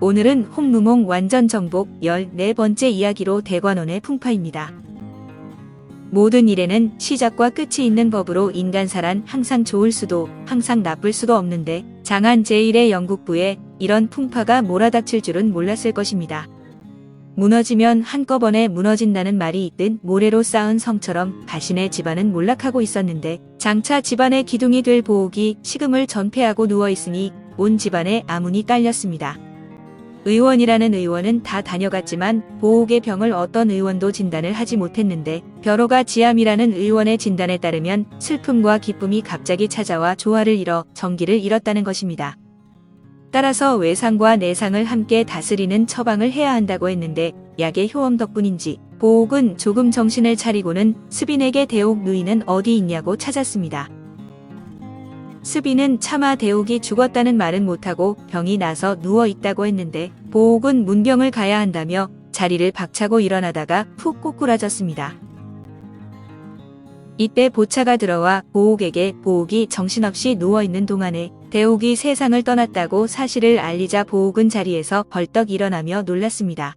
오늘은 홍루몽 완전 정복 14번째 이야기로 대관원의 풍파입니다. 모든 일에는 시작과 끝이 있는 법으로 인간사란 항상 좋을 수도 항상 나쁠 수도 없는데 장안 제1의 영국부에 이런 풍파가 몰아닥칠 줄은 몰랐을 것입니다. 무너지면 한꺼번에 무너진다는 말이 있듯 모래로 쌓은 성처럼 자신의 집안은 몰락하고 있었는데 장차 집안의 기둥이 될 보옥이 식음을 전폐하고 누워있으니 온 집안에 아문이 깔렸습니다. 의원이라는 의원은 다 다녀갔지만 보옥의 병을 어떤 의원도 진단을 하지 못했는데 벼로가 지암이라는 의원의 진단에 따르면 슬픔과 기쁨이 갑자기 찾아와 조화를 잃어 정기를 잃었다는 것입니다. 따라서 외상과 내상을 함께 다스리는 처방을 해야 한다고 했는데 약의 효험 덕분인지 보옥은 조금 정신을 차리고는 스빈에게 대옥 누이는 어디 있냐고 찾았습니다. 스빈은 차마 대옥이 죽었다는 말은 못하고 병이 나서 누워있다고 했는데 보옥은 문병을 가야 한다며 자리를 박차고 일어나다가 푹 꼬꾸라졌습니다. 이때 보차가 들어와 보옥에게 보옥이 정신없이 누워있는 동안에 대옥이 세상을 떠났다고 사실을 알리자 보옥은 자리에서 벌떡 일어나며 놀랐습니다.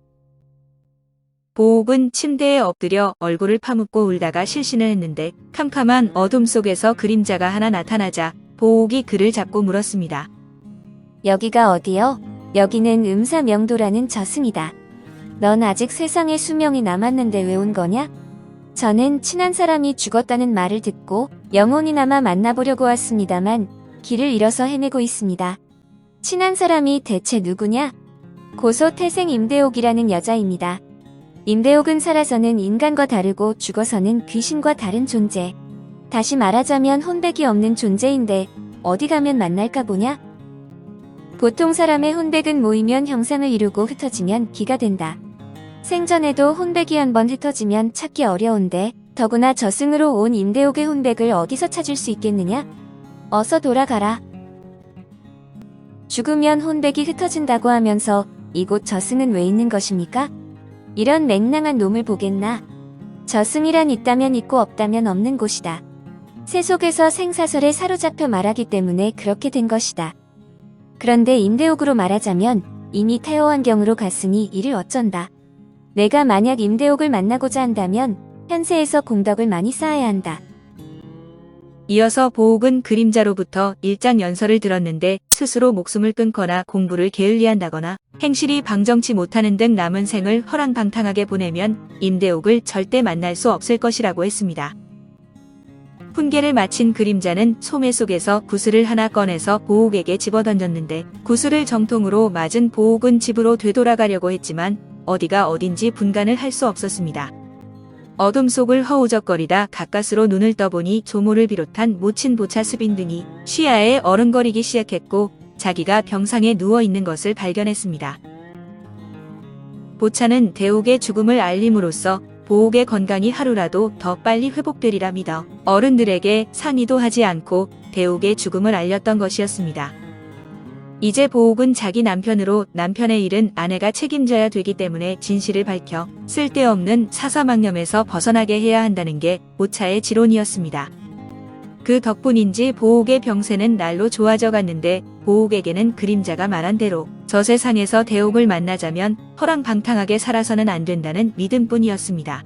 보옥은 침대에 엎드려 얼굴을 파묻고 울다가 실신을 했는데 캄캄한 어둠 속에서 그림자가 하나 나타나자 보옥이 그를 잡고 물었습니다. 여기가 어디요? 여기는 음사명도라는 저승이다. 넌 아직 세상에 수명이 남았는데 왜 온 거냐? 저는 친한 사람이 죽었다는 말을 듣고 영혼이나마 만나보려고 왔습니다만 길을 잃어서 헤매고 있습니다. 친한 사람이 대체 누구냐? 고소 태생 임대옥이라는 여자입니다. 임대옥은 살아서는 인간과 다르고 죽어서는 귀신과 다른 존재. 다시 말하자면 혼백이 없는 존재인데 어디 가면 만날까 보냐? 보통 사람의 혼백은 모이면 형상을 이루고 흩어지면 기가 된다. 생전에도 혼백이 한번 흩어지면 찾기 어려운데 더구나 저승으로 온 임대옥의 혼백을 어디서 찾을 수 있겠느냐? 어서 돌아가라. 죽으면 혼백이 흩어진다고 하면서 이곳 저승은 왜 있는 것입니까? 이런 맹랑한 놈을 보겠나? 저승이란 있다면 있고 없다면 없는 곳이다. 세속에서 생사설에 사로잡혀 말하기 때문에 그렇게 된 것이다. 그런데 임대옥으로 말하자면 이미 태어환경으로 갔으니 이를 어쩐다. 내가 만약 임대옥을 만나고자 한다면 현세에서 공덕을 많이 쌓아야 한다. 이어서 보옥은 그림자로부터 일장연설을 들었는데 스스로 목숨을 끊거나 공부를 게을리한다거나 행실이 방정치 못하는 등 남은 생을 허랑방탕하게 보내면 임대옥을 절대 만날 수 없을 것이라고 했습니다. 훈계를 마친 그림자는 소매 속에서 구슬을 하나 꺼내서 보옥에게 집어던졌는데 구슬을 정통으로 맞은 보옥은 집으로 되돌아가려고 했지만 어디가 어딘지 분간을 할 수 없었습니다. 어둠 속을 허우적거리다 가까스로 눈을 떠보니 조모를 비롯한 모친 보차 스빈 등이 시야에 어른거리기 시작했고 자기가 병상에 누워있는 것을 발견했습니다. 보차는 대옥의 죽음을 알림으로써 보옥의 건강이 하루라도 더 빨리 회복되리라 믿어 어른들에게 상의도 하지 않고 대옥의 죽음을 알렸던 것이었습니다. 이제 보옥은 자기 남편으로 남편의 일은 아내가 책임져야 되기 때문에 진실을 밝혀 쓸데없는 사사망념에서 벗어나게 해야 한다는 게 보차의 지론이었습니다. 그 덕분인지 보옥의 병세는 날로 좋아져 갔는데 보옥에게는 그림자가 말한 대로 저 세상에서 대옥을 만나자면 허랑방탕하게 살아서는 안 된다는 믿음뿐이었습니다.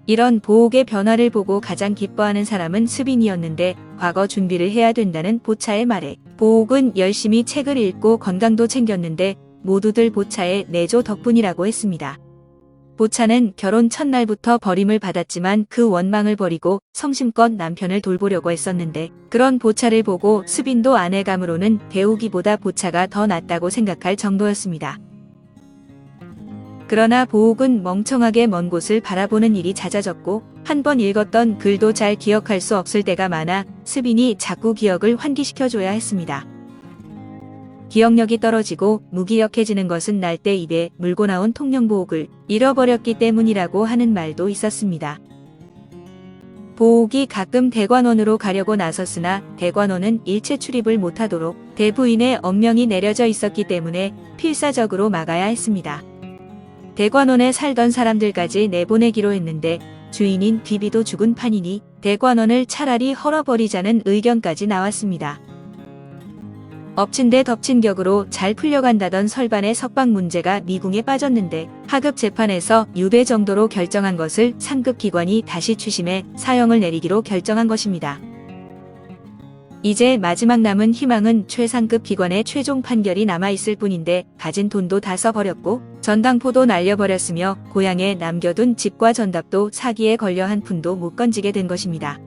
이런 보옥의 변화를 보고 가장 기뻐하는 사람은 스빈이었는데 과거 준비를 해야 된다는 보차의 말에 보옥은 열심히 책을 읽고 건강도 챙겼는데 모두들 보차의 내조 덕분이라고 했습니다. 보차는 결혼 첫날부터 버림을 받았지만 그 원망을 버리고 성심껏 남편을 돌보려고 했었는데 그런 보차를 보고 스빈도 아내감으로는 대옥이보다 보차가 더 낫다고 생각할 정도였습니다. 그러나 보옥은 멍청하게 먼 곳을 바라보는 일이 잦아졌고 한 번 읽었던 글도 잘 기억할 수 없을 때가 많아 스빈이 자꾸 기억을 환기시켜줘야 했습니다. 기억력이 떨어지고 무기력해지는 것은 날 때 입에 물고 나온 통영보옥을 잃어버렸기 때문이라고 하는 말도 있었습니다. 보옥이 가끔 대관원으로 가려고 나섰으나 대관원은 일체 출입을 못하도록 대부인의 엄명이 내려져 있었기 때문에 필사적으로 막아야 했습니다. 대관원에 살던 사람들까지 내보내기로 했는데 주인인 비비도 죽은 판이니 대관원을 차라리 헐어버리자는 의견까지 나왔습니다. 엎친 데 덮친 격으로 잘 풀려간다던 설반의 석방 문제가 미궁에 빠졌는데 하급 재판에서 유배 정도로 결정한 것을 상급 기관이 다시 추심해 사형을 내리기로 결정한 것입니다. 이제 마지막 남은 희망은 최상급 기관의 최종 판결이 남아있을 뿐인데 가진 돈도 다 써버렸고 전당포도 날려버렸으며 고향에 남겨둔 집과 전답도 사기에 걸려 한 푼도 못 건지게 된 것입니다.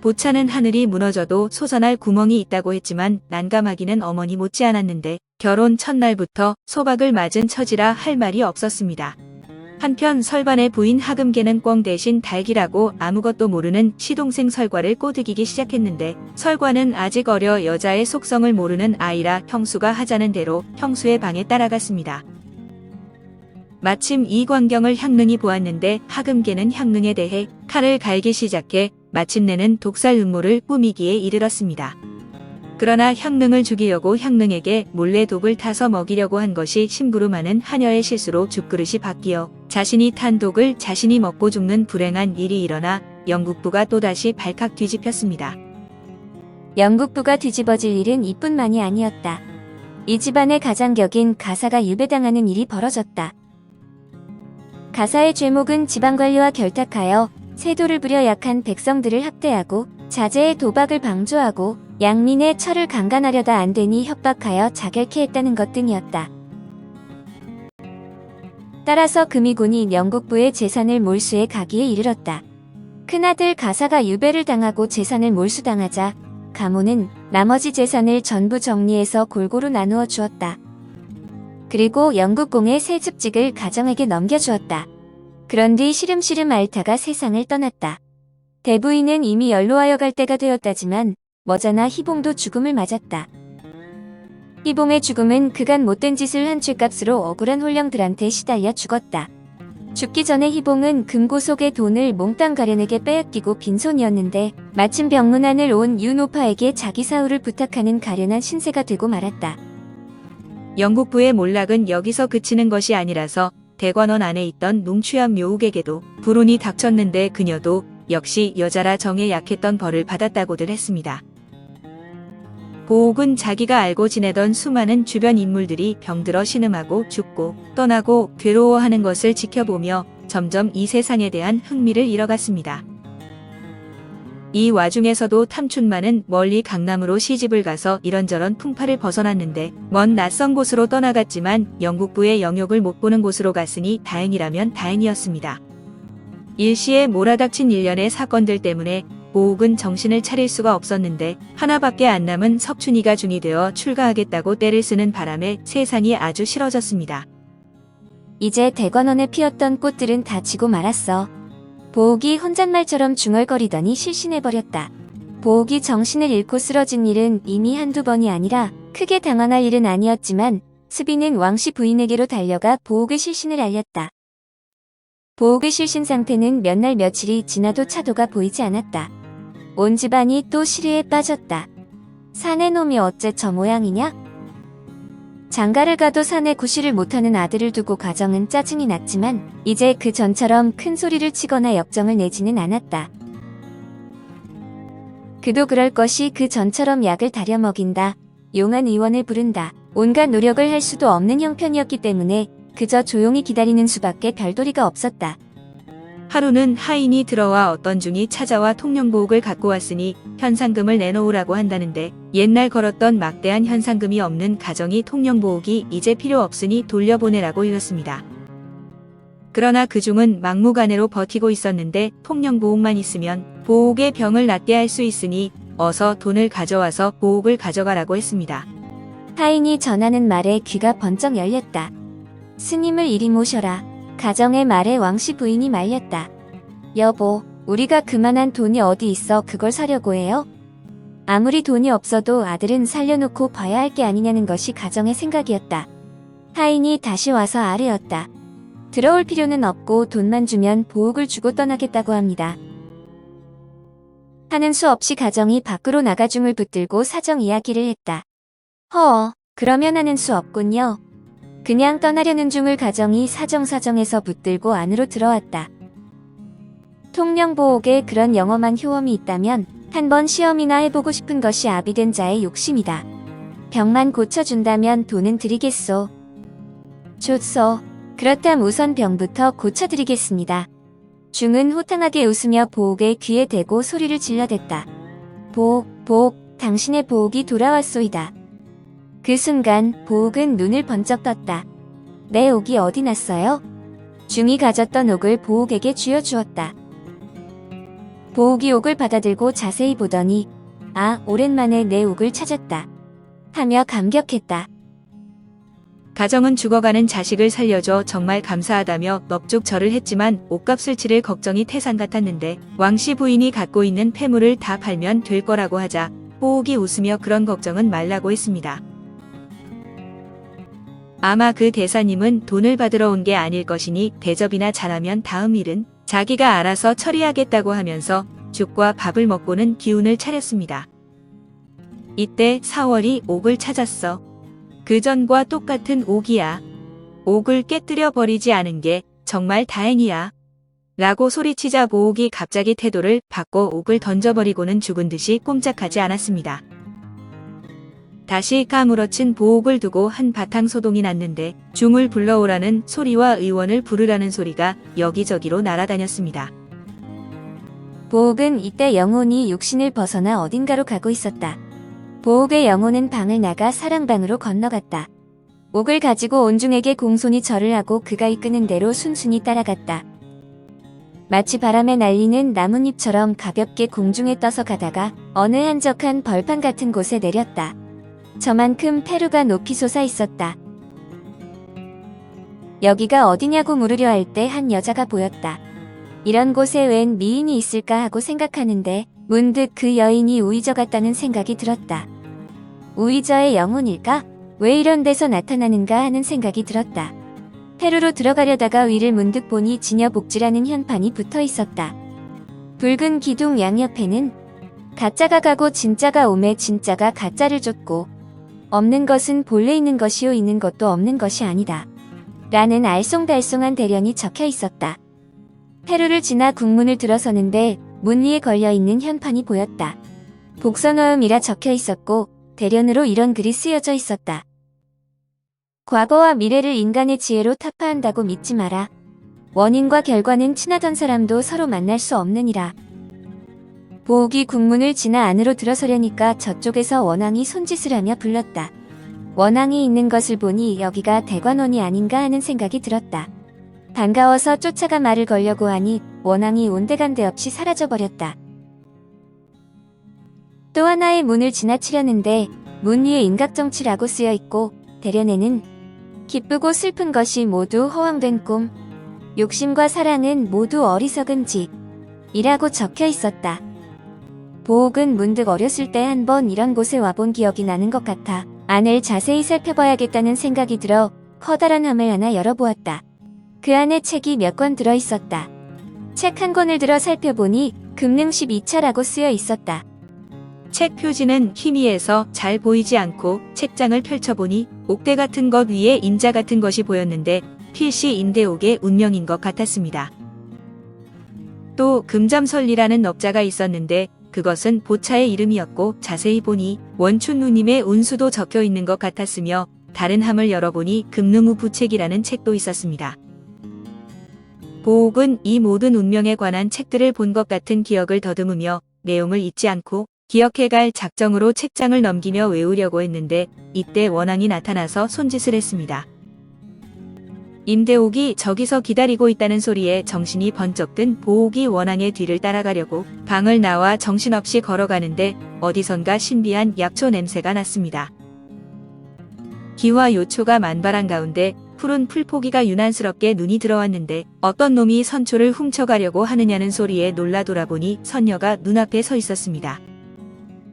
보차는 하늘이 무너져도 솟아날 구멍이 있다고 했지만 난감하기는 어머니 못지 않았는데 결혼 첫날부터 소박을 맞은 처지라 할 말이 없었습니다. 한편 설반의 부인 하금계는 꿩 대신 닭이라고 아무것도 모르는 시동생 설과를 꼬드기기 시작했는데 설과는 아직 어려 여자의 속성을 모르는 아이라 형수가 하자는 대로 형수의 방에 따라갔습니다. 마침 이 광경을 향릉이 보았는데 하금계는 향릉에 대해 칼을 갈기 시작해 마침내는 독살 음모를 꾸미기에 이르렀습니다. 그러나 향릉을 죽이려고 향릉에게 몰래 독을 타서 먹이려고 한 것이 심부름하는 하녀의 실수로 죽그릇이 바뀌어 자신이 탄 독을 자신이 먹고 죽는 불행한 일이 일어나 영국부가 또다시 발칵 뒤집혔습니다. 영국부가 뒤집어질 일은 이뿐만이 아니었다. 이 집안의 가장격인 가사가 유배당하는 일이 벌어졌다. 가사의 죄목은 지방관리와 결탁하여 세도를 부려 약한 백성들을 학대하고 자제의 도박을 방조하고 양민의 철을 강간하려다 안되니 협박하여 자결케 했다는 것 등이었다. 따라서 금이군이 영국부의 재산을 몰수해 가기에 이르렀다. 큰아들 가사가 유배를 당하고 재산을 몰수당하자 가모는 나머지 재산을 전부 정리해서 골고루 나누어 주었다. 그리고 영국공의 새 습직을 가정에게 넘겨주었다. 그런 뒤 시름시름 앓다가 세상을 떠났다. 대부인은 이미 연로하여 갈 때가 되었다지만 머자나 희봉도 죽음을 맞았다. 희봉의 죽음은 그간 못된 짓을 한 죄값으로 억울한 홀령들한테 시달려 죽었다. 죽기 전에 희봉은 금고 속의 돈을 몽땅 가련에게 빼앗기고 빈손이었는데 마침 병문안을 온 윤오파에게 자기 사후를 부탁하는 가련한 신세가 되고 말았다. 영국부의 몰락은 여기서 그치는 것이 아니라서 대관원 안에 있던 농취한 묘욱에게도 불운이 닥쳤는데 그녀도 역시 여자라 정에 약했던 벌을 받았다고들 했습니다. 보옥은 자기가 알고 지내던 수많은 주변 인물들이 병들어 신음하고 죽고 떠나고 괴로워하는 것을 지켜보며 점점 이 세상에 대한 흥미를 잃어갔습니다. 이 와중에서도 탐춘만은 멀리 강남으로 시집을 가서 이런저런 풍파를 벗어났는데 먼 낯선 곳으로 떠나갔지만 영국부의 영욕을 못 보는 곳으로 갔으니 다행이라면 다행이었습니다. 일시에 몰아닥친 일련의 사건들 때문에 보옥은 정신을 차릴 수가 없었는데 하나밖에 안 남은 석춘이가 중이 되어 출가하겠다고 떼를 쓰는 바람에 세상이 아주 싫어졌습니다. 이제 대관원에 피었던 꽃들은 다 지고 말았어. 보옥이 혼잣말처럼 중얼거리더니 실신해버렸다. 보옥이 정신을 잃고 쓰러진 일은 이미 한두 번이 아니라 크게 당황할 일은 아니었지만 수비는 왕씨 부인에게로 달려가 보옥의 실신을 알렸다. 보옥의 실신 상태는 몇 날 며칠이 지나도 차도가 보이지 않았다. 온 집안이 또 시리에 빠졌다. 사내 놈이 어째 저 모양이냐? 장가를 가도 사내 구실을 못하는 아들을 두고 가정은 짜증이 났지만 이제 그 전처럼 큰 소리를 치거나 역정을 내지는 않았다. 그도 그럴 것이 그 전처럼 약을 다려 먹인다. 용한 의원을 부른다. 온갖 노력을 할 수도 없는 형편이었기 때문에 그저 조용히 기다리는 수밖에 별도리가 없었다. 하루는 하인이 들어와 어떤 중이 찾아와 통령보옥을 갖고 왔으니 현상금을 내놓으라고 한다는데 옛날 걸었던 막대한 현상금이 없는 가정이 통령보옥이 이제 필요 없으니 돌려보내라고 일렀습니다. 그러나 그중은 막무가내로 버티고 있었는데 통령보옥만 있으면 보옥의 병을 낫게 할 수 있으니 어서 돈을 가져와서 보옥을 가져가라고 했습니다. 하인이 전하는 말에 귀가 번쩍 열렸다. 스님을 이리 모셔라. 가정의 말에 왕씨 부인이 말렸다. 여보, 우리가 그만한 돈이 어디 있어 그걸 사려고 해요? 아무리 돈이 없어도 아들은 살려놓고 봐야 할 게 아니냐는 것이 가정의 생각이었다. 하인이 다시 와서 아뢰었다. 들어올 필요는 없고 돈만 주면 보옥을 주고 떠나겠다고 합니다. 하는 수 없이 가정이 밖으로 나가중을 붙들고 사정 이야기를 했다. 그러면 하는 수 없군요. 그냥 떠나려는 중을 가정이 사정사정해서 붙들고 안으로 들어왔다. 통령보옥에 그런 영험한 효험이 있다면 한번 시험이나 해보고 싶은 것이 아비된 자의 욕심이다. 병만 고쳐준다면 돈은 드리겠소. 좋소. 그렇담 우선 병부터 고쳐드리겠습니다. 중은 호탕하게 웃으며 보옥의 귀에 대고 소리를 질러댔다. 보옥, 당신의 보옥이 돌아왔소이다. 그 순간 보옥은 눈을 번쩍 떴다. 내 옥이 어디 났어요? 중이 가졌던 옥을 보옥에게 쥐어주었다. 보옥이 옥을 받아들고 자세히 보더니 아, 오랜만에 내 옥을 찾았다. 하며 감격했다. 가정은 죽어가는 자식을 살려줘 정말 감사하다며 넙죽절을 했지만 옥값을 치를 걱정이 태산 같았는데 왕씨 부인이 갖고 있는 폐물을 다 팔면 될 거라고 하자 보옥이 웃으며 그런 걱정은 말라고 했습니다. 아마 그 대사님은 돈을 받으러 온 게 아닐 것이니 대접이나 잘하면 다음 일은 자기가 알아서 처리하겠다고 하면서 죽과 밥을 먹고는 기운을 차렸습니다. 이때 사월이 옥을 찾았어. 그 전과 똑같은 옥이야. 옥을 깨뜨려 버리지 않은 게 정말 다행이야. 라고 소리치자 보옥이 갑자기 태도를 바꿔 옥을 던져버리고는 죽은 듯이 꼼짝하지 않았습니다. 다시 까무러친 보옥을 두고 한바탕 소동이 났는데 중을 불러오라는 소리와 의원을 부르라는 소리가 여기저기로 날아다녔습니다. 보옥은 이때 영혼이 육신을 벗어나 어딘가로 가고 있었다. 보옥의 영혼은 방을 나가 사랑방으로 건너갔다. 옥을 가지고 온 중에게 공손히 절을 하고 그가 이끄는 대로 순순히 따라갔다. 마치 바람에 날리는 나뭇잎처럼 가볍게 공중에 떠서 가다가 어느 한적한 벌판 같은 곳에 내렸다. 저만큼 페루가 높이 솟아 있었다. 여기가 어디냐고 물으려 할 때 한 여자가 보였다. 이런 곳에 웬 미인이 있을까 하고 생각하는데 문득 그 여인이 우이저 같다는 생각이 들었다. 우이저의 영혼일까? 왜 이런 데서 나타나는가 하는 생각이 들었다. 페루로 들어가려다가 위를 문득 보니 지녀복지라는 현판이 붙어 있었다. 붉은 기둥 양옆에는 가짜가 가고 진짜가 오매 진짜가 가짜를 쫓고 없는 것은 본래 있는 것이요 있는 것도 없는 것이 아니다. 라는 알쏭달쏭한 대련이 적혀 있었다. 페루를 지나 국문을 들어서는데 문 위에 걸려있는 현판이 보였다. 복선어음이라 적혀 있었고 대련으로 이런 글이 쓰여져 있었다. 과거와 미래를 인간의 지혜로 타파한다고 믿지 마라. 원인과 결과는 친하던 사람도 서로 만날 수 없느니라. 보옥이 국문을 지나 안으로 들어서려니까 저쪽에서 원앙이 손짓을 하며 불렀다. 원앙이 있는 것을 보니 여기가 대관원이 아닌가 하는 생각이 들었다. 반가워서 쫓아가 말을 걸려고 하니 원앙이 온데간데 없이 사라져버렸다. 또 하나의 문을 지나치려는데 문 위에 인각정치라고 쓰여있고 대련에는 기쁘고 슬픈 것이 모두 허황된 꿈, 욕심과 사랑은 모두 어리석은 짓이라고 적혀 있었다. 보옥은 문득 어렸을 때 한 번 이런 곳에 와본 기억이 나는 것 같아 안을 자세히 살펴봐야겠다는 생각이 들어 커다란 함을 하나 열어보았다. 그 안에 책이 몇 권 들어있었다. 책 한 권을 들어 살펴보니 금능 12차라고 쓰여 있었다. 책 표지는 희미해서 잘 보이지 않고 책장을 펼쳐보니 옥대 같은 것 위에 인자 같은 것이 보였는데 필시 임대옥의 운명인 것 같았습니다. 또 금잠설리라는 넉자가 있었는데 그것은 보차의 이름이었고 자세히 보니 원춘 누님의 운수도 적혀 있는 것 같았으며 다른 함을 열어보니 금능우 부책이라는 책도 있었습니다. 보옥은 이 모든 운명에 관한 책들을 본 것 같은 기억을 더듬으며 내용을 잊지 않고 기억해갈 작정으로 책장을 넘기며 외우려고 했는데 이때 원앙이 나타나서 손짓을 했습니다. 임대옥이 저기서 기다리고 있다는 소리에 정신이 번쩍 든 보옥이 원앙의 뒤를 따라가려고 방을 나와 정신없이 걸어가는데 어디선가 신비한 약초 냄새가 났습니다. 기와 요초가 만발한 가운데 푸른 풀포기가 유난스럽게 눈이 들어왔는데 어떤 놈이 선초를 훔쳐가려고 하느냐는 소리에 놀라 돌아보니 선녀가 눈앞에 서 있었습니다.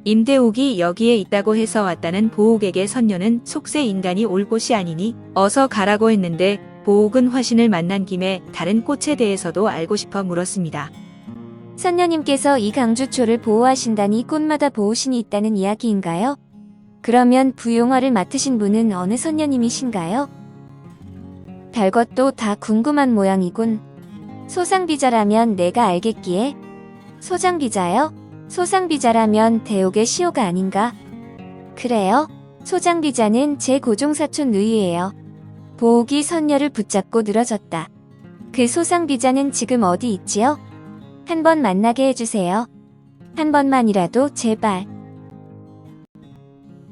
임대옥이 여기에 있다고 해서 왔다는 보옥에게 선녀는 속세 인간이 올 곳이 아니니 어서 가라고 했는데 보옥은 화신을 만난 김에 다른 꽃에 대해서도 알고 싶어 물었습니다. 선녀님께서 이 강주초를 보호하신다니 꽃마다 보호신이 있다는 이야기인가요? 그러면 부용화를 맡으신 분은 어느 선녀님이신가요? 별것도 다 궁금한 모양이군. 소상비자라면 내가 알겠기에. 소장비자요? 소상비자라면 대옥의 시호가 아닌가? 그래요? 소장비자는 제 고종사촌 누이예요. 보옥이 선녀를 붙잡고 늘어졌다. 그 소상비자는 지금 어디 있지요? 한번 만나게 해주세요. 한 번만이라도 제발.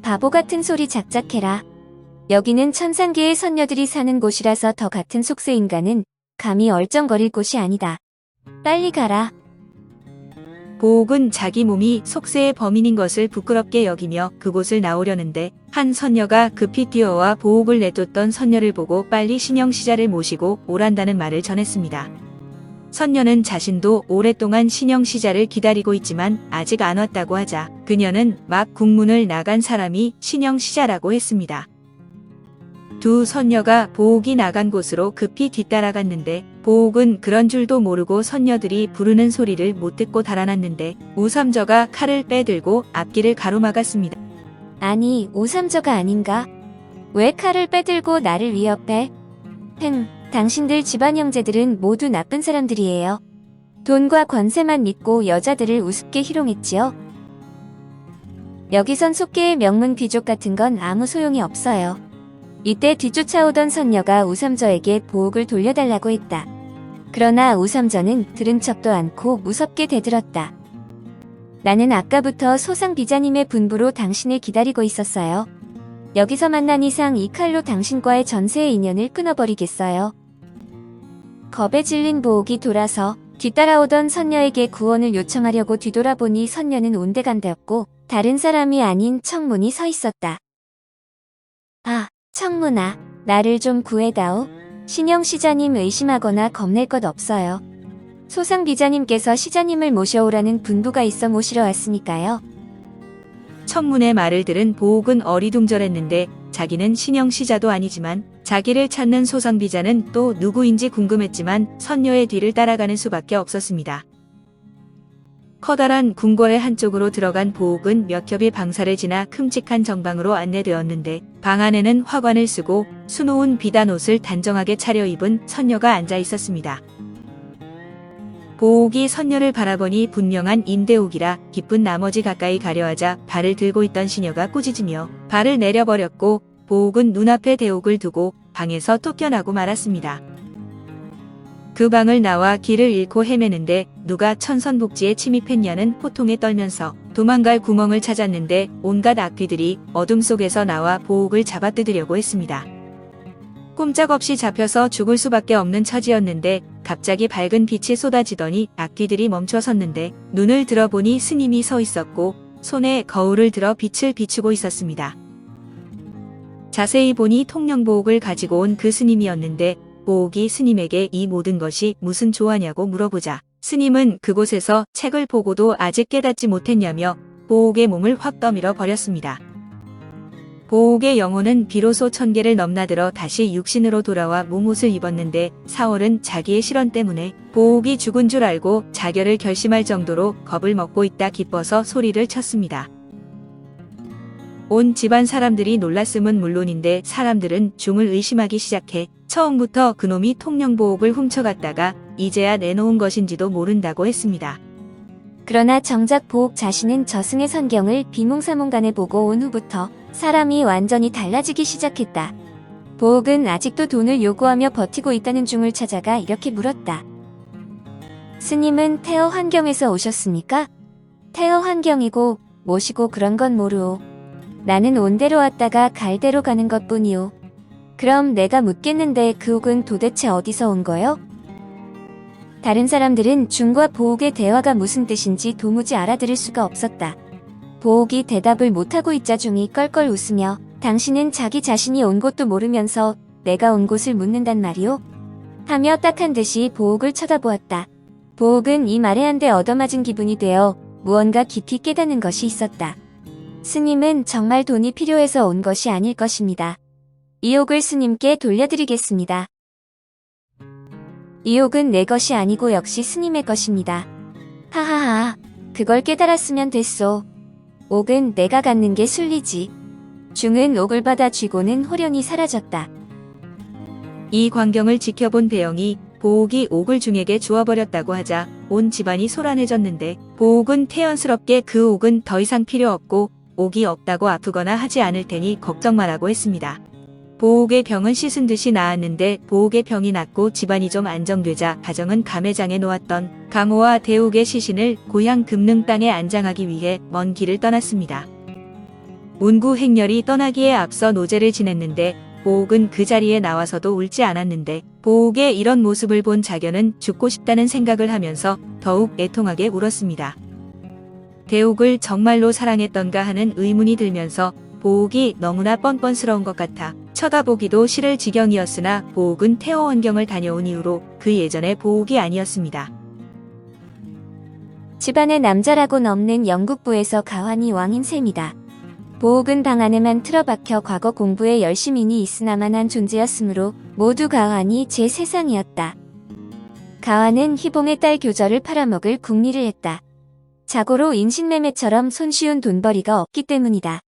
바보 같은 소리 작작해라. 여기는 천상계의 선녀들이 사는 곳이라서 더 같은 속세 인간은 감히 얼쩡거릴 곳이 아니다. 빨리 가라. 보옥은 자기 몸이 속세의 범인인 것을 부끄럽게 여기며 그곳을 나오려는데 한 선녀가 급히 뛰어와 보옥을 내쫓던 선녀를 보고 빨리 신영시자를 모시고 오란다는 말을 전했습니다. 선녀는 자신도 오랫동안 신영시자를 기다리고 있지만 아직 안 왔다고 하자 그녀는 막 국문을 나간 사람이 신영시자라고 했습니다. 두 선녀가 보옥이 나간 곳으로 급히 뒤따라갔는데 보옥은 그런 줄도 모르고 선녀들이 부르는 소리를 못 듣고 달아났는데 우삼저가 칼을 빼들고 앞길을 가로막았습니다. 아니, 오삼저가 아닌가? 왜 칼을 빼들고 나를 위협해? 당신들 집안 형제들은 모두 나쁜 사람들이에요. 돈과 권세만 믿고 여자들을 우습게 희롱했지요. 여기선 속계의 명문 귀족 같은 건 아무 소용이 없어요. 이때 뒤쫓아오던 선녀가 우삼저에게 보옥을 돌려달라고 했다. 그러나 우삼저는 들은 척도 않고 무섭게 대들었다. 나는 아까부터 소상비자님의 분부로 당신을 기다리고 있었어요. 여기서 만난 이상 이 칼로 당신과의 전세의 인연을 끊어버리겠어요. 겁에 질린 보옥이 돌아서 뒤따라오던 선녀에게 구원을 요청하려고 뒤돌아보니 선녀는 온데간데없고 다른 사람이 아닌 청문이 서 있었다. 아, 청문아, 나를 좀 구해다오. 신영시자님 의심하거나 겁낼 것 없어요. 소상비자님께서 시자님을 모셔오라는 분부가 있어 모시러 왔으니까요. 청문의 말을 들은 보옥은 어리둥절했는데 자기는 신영시자도 아니지만 자기를 찾는 소상비자는 또 누구인지 궁금했지만 선녀의 뒤를 따라가는 수밖에 없었습니다. 커다란 궁궐의 한쪽으로 들어간 보옥은 몇 겹의 방사를 지나 큼직한 정방으로 안내되었는데 방 안에는 화관을 쓰고 수놓은 비단 옷을 단정하게 차려입은 선녀가 앉아 있었습니다. 보옥이 선녀를 바라보니 분명한 임대옥이라 기쁜 나머지 가까이 가려하자 발을 들고 있던 시녀가 꾸짖으며 발을 내려버렸고 보옥은 눈앞에 대옥을 두고 방에서 쫓겨나고 말았습니다. 그 방을 나와 길을 잃고 헤매는데 누가 천선복지에 침입했냐는 호통에 떨면서 도망갈 구멍을 찾았는데 온갖 악귀들이 어둠 속에서 나와 보옥을 잡아뜯으려고 했습니다. 꼼짝없이 잡혀서 죽을 수밖에 없는 처지였는데 갑자기 밝은 빛이 쏟아지더니 악귀들이 멈춰섰는데 눈을 들어보니 스님이 서 있었고 손에 거울을 들어 빛을 비추고 있었습니다. 자세히 보니 통령보옥을 가지고 온 그 스님이었는데 보옥이 스님에게 이 모든 것이 무슨 조화냐고 물어보자 스님은 그곳에서 책을 보고도 아직 깨닫지 못했냐며 보옥의 몸을 확 떠밀어 버렸습니다. 보옥의 영혼은 비로소 1000개를 넘나들어 다시 육신으로 돌아와 몸옷을 입었는데 사월은 자기의 실언 때문에 보옥이 죽은 줄 알고 자결을 결심할 정도로 겁을 먹고 있다 기뻐서 소리를 쳤습니다. 온 집안 사람들이 놀랐음은 물론인데 사람들은 중을 의심하기 시작해 처음부터 그놈이 통령보옥을 훔쳐갔다가 이제야 내놓은 것인지도 모른다고 했습니다. 그러나 정작 보옥 자신은 저승의 선경을 비몽사몽간에 보고 온 후부터 사람이 완전히 달라지기 시작했다. 보옥은 아직도 돈을 요구하며 버티고 있다는 중을 찾아가 이렇게 물었다. 스님은 태어 환경에서 오셨습니까? 태어 환경이고 모시고 그런 건 모르오. 나는 온 대로 왔다가 갈 대로 가는 것뿐이오. 그럼 내가 묻겠는데 그 옥은 도대체 어디서 온 거요? 다른 사람들은 중과 보옥의 대화가 무슨 뜻인지 도무지 알아들을 수가 없었다. 보옥이 대답을 못하고 있자 중이 껄껄 웃으며 당신은 자기 자신이 온 곳도 모르면서 내가 온 곳을 묻는단 말이오? 하며 딱한 듯이 보옥을 쳐다보았다. 보옥은 이 말에 한데 얻어맞은 기분이 되어 무언가 깊이 깨닫는 것이 있었다. 스님은 정말 돈이 필요해서 온 것이 아닐 것입니다. 이 옥을 스님께 돌려드리겠습니다. 이 옥은 내 것이 아니고 역시 스님의 것입니다. 하하하, 그걸 깨달았으면 됐소. 옥은 내가 갖는 게 순리지. 중은 옥을 받아 쥐고는 호련히 사라졌다. 이 광경을 지켜본 배영이 보옥이 옥을 중에게 주어버렸다고 하자 온 집안이 소란해졌는데 보옥은 태연스럽게 그 옥은 더 이상 필요 없고 옥이 없다고 아프거나 하지 않을 테니 걱정 말라고 했습니다. 보옥의 병은 씻은 듯이 나았는데 보옥의 병이 낫고 집안이 좀 안정되자 가정은 감회장에 놓았던 강호와 대옥의 시신을 고향 금능 땅에 안장하기 위해 먼 길을 떠났습니다. 문구 행렬이 떠나기에 앞서 노제를 지냈는데 보옥은 그 자리에 나와서도 울지 않았는데 보옥의 이런 모습을 본 자견은 죽고 싶다는 생각을 하면서 더욱 애통하게 울었습니다. 대옥을 정말로 사랑했던가 하는 의문이 들면서 보옥이 너무나 뻔뻔스러운 것 같아 쳐다보기도 싫을 지경이었으나 보옥은 태호원경을 다녀온 이후로 그 예전의 보옥이 아니었습니다. 집안에 남자라곤 없는 영국부에서 가환이 왕인 셈이다. 보옥은 방 안에만 틀어박혀 과거 공부에 열심히 있으나만 한 존재였으므로 모두 가환이 제 세상이었다. 가환은 희봉의 딸 교절을 팔아먹을 궁리를 했다. 자고로 인신매매처럼 손쉬운 돈벌이가 없기 때문이다.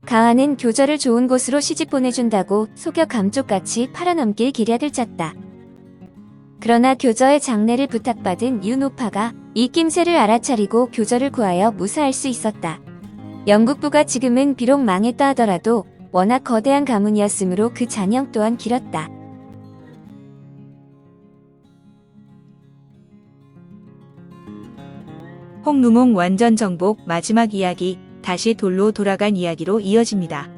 가환은 교절을 좋은 곳으로 시집 보내준다고 속여 감쪽같이 팔아넘길 기략을 짰다. 그러나 교저의 장례를 부탁받은 윤오파가 이 낌새를 알아차리고 교절을 구하여 무사할 수 있었다. 영국부가 지금은 비록 망했다 하더라도 워낙 거대한 가문이었으므로 그 잔영 또한 길었다. 홍루몽 완전 정복 마지막 이야기, 다시 돌로 돌아간 이야기로 이어집니다.